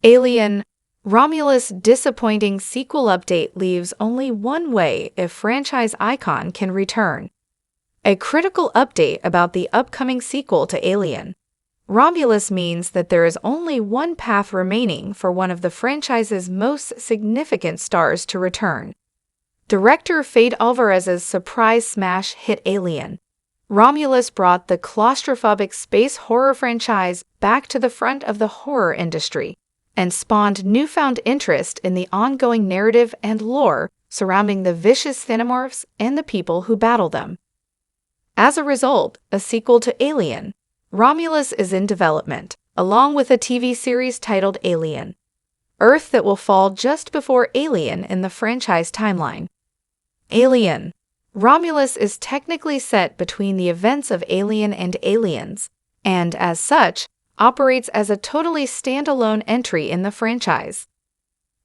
Alien Romulus disappointing sequel update leaves only one way if franchise icon can return. A critical update about the upcoming sequel to Alien. Romulus means that there is only one path remaining for one of the franchise's most significant stars to return. Director Fede Alvarez's surprise smash hit Alien. Romulus brought the claustrophobic space horror franchise back to the front of the horror industry and spawned newfound interest in the ongoing narrative and lore surrounding the vicious xenomorphs and the people who battle them. As a result, a sequel to Alien, Romulus is in development, along with a TV series titled Alien, Earth that will fall just before Alien in the franchise timeline. Alien Romulus is technically set between the events of Alien and Aliens, and as such, operates as a totally standalone entry in the franchise.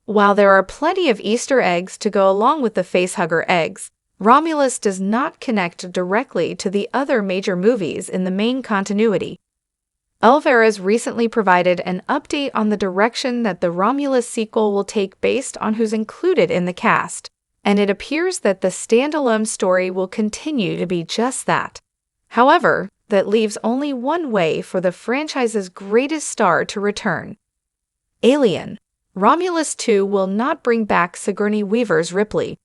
While there are plenty of Easter eggs to go along with the facehugger eggs, Romulus does not connect directly to the other major movies in the main continuity. Alvarez recently provided an update on the direction that the Romulus sequel will take based on who's included in the cast, and it appears that the standalone story will continue to be just that. However, that leaves only one way for the franchise's greatest star to return. Alien Romulus 2 will not bring back Sigourney Weaver's Ripley.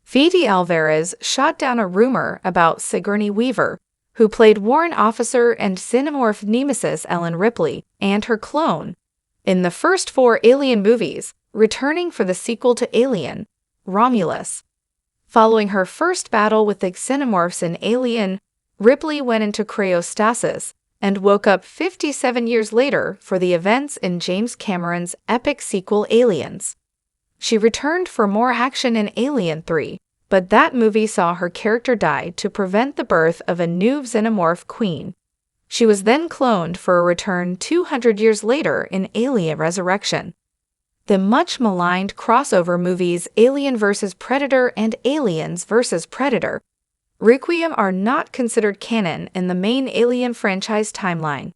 Fede Alvarez shot down a rumor about Sigourney Weaver, who played Warrant Officer and xenomorph nemesis Ellen Ripley, and her clone, in the first 4 Alien movies, returning for the sequel to Alien, Romulus. Following her first battle with the xenomorphs in Alien, Ripley went into cryostasis and woke up 57 years later for the events in James Cameron's epic sequel Aliens. She returned for more action in Alien 3, but that movie saw her character die to prevent the birth of a new xenomorph queen. She was then cloned for a return 200 years later in Alien Resurrection. The much-maligned crossover movies Alien vs. Predator and Aliens vs. Predator Requiem are not considered canon in the main Alien franchise timeline.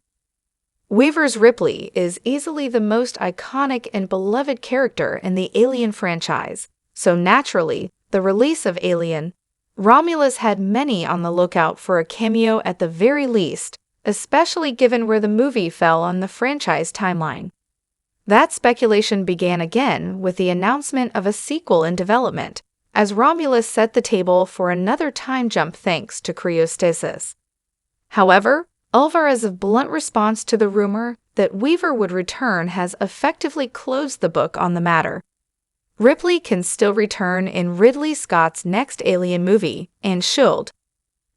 Weaver's Ripley is easily the most iconic and beloved character in the Alien franchise, so naturally, the release of Alien, Romulus had many on the lookout for a cameo at the very least, especially given where the movie fell on the franchise timeline. That speculation began again with the announcement of a sequel in development, as Romulus set the table for another time jump thanks to cryostasis. However, Alvarez's blunt response to the rumor that Weaver would return has effectively closed the book on the matter. Ripley can still return in Ridley Scott's next Alien movie, and should.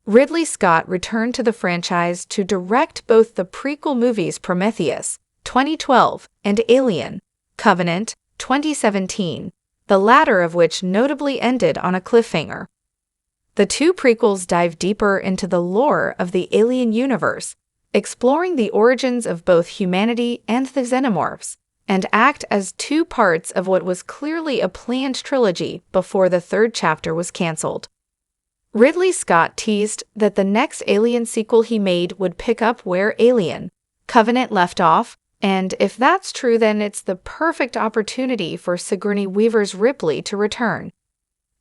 Ridley Scott returned to the franchise to direct both the prequel movies Prometheus, 2012, and Alien, Covenant, 2017, the latter of which notably ended on a cliffhanger. The 2 prequels dive deeper into the lore of the Alien universe, exploring the origins of both humanity and the xenomorphs, and act as 2 parts of what was clearly a planned trilogy before the 3rd chapter was cancelled. Ridley Scott teased that the next Alien sequel he made would pick up where Alien, Covenant left off, and if that's true, then it's the perfect opportunity for Sigourney Weaver's Ripley to return.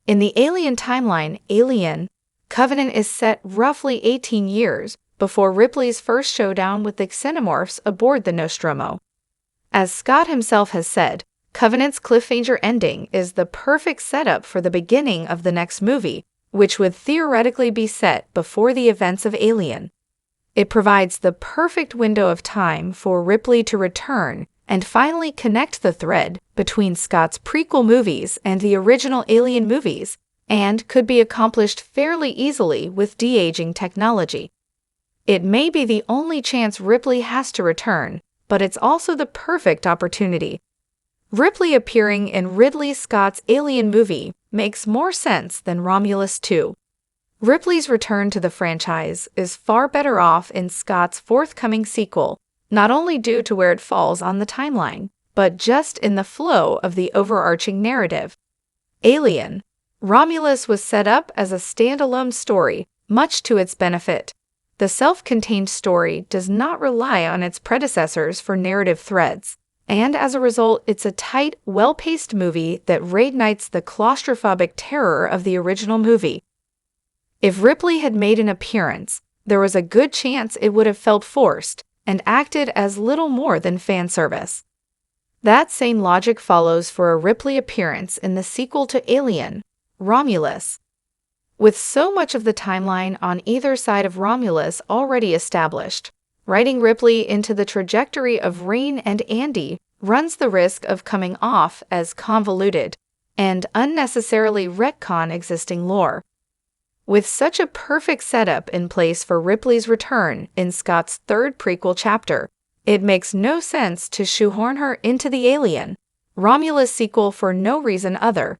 In the Alien timeline, Alien, Covenant is set roughly 18 years before Ripley's first showdown with the xenomorphs aboard the Nostromo. As Scott himself has said, Covenant's cliffhanger ending is the perfect setup for the beginning of the next movie, which would theoretically be set before the events of Alien. It provides the perfect window of time for Ripley to return and finally connect the thread between Scott's prequel movies and the original Alien movies, and could be accomplished fairly easily with de-aging technology. It may be the only chance Ripley has to return, but it's also the perfect opportunity. Ripley appearing in Ridley Scott's Alien movie makes more sense than Romulus 2. Ripley's return to the franchise is far better off in Scott's forthcoming sequel, not only due to where it falls on the timeline, but just in the flow of the overarching narrative. Alien, Romulus was set up as a standalone story, much to its benefit. The self-contained story does not rely on its predecessors for narrative threads, And as a result, it's a tight, well-paced movie that reignites the claustrophobic terror of the original movie. If Ripley had made an appearance, there was a good chance it would have felt forced and acted as little more than fan service. That same logic follows for a Ripley appearance in the sequel to Alien, Romulus. With so much of the timeline on either side of Romulus already established, writing Ripley into the trajectory of Rain and Andy runs the risk of coming off as convoluted and unnecessarily retcon existing lore. With such a perfect setup in place for Ripley's return in Scott's third prequel chapter, it makes no sense to shoehorn her into the Alien, Romulus sequel for no reason other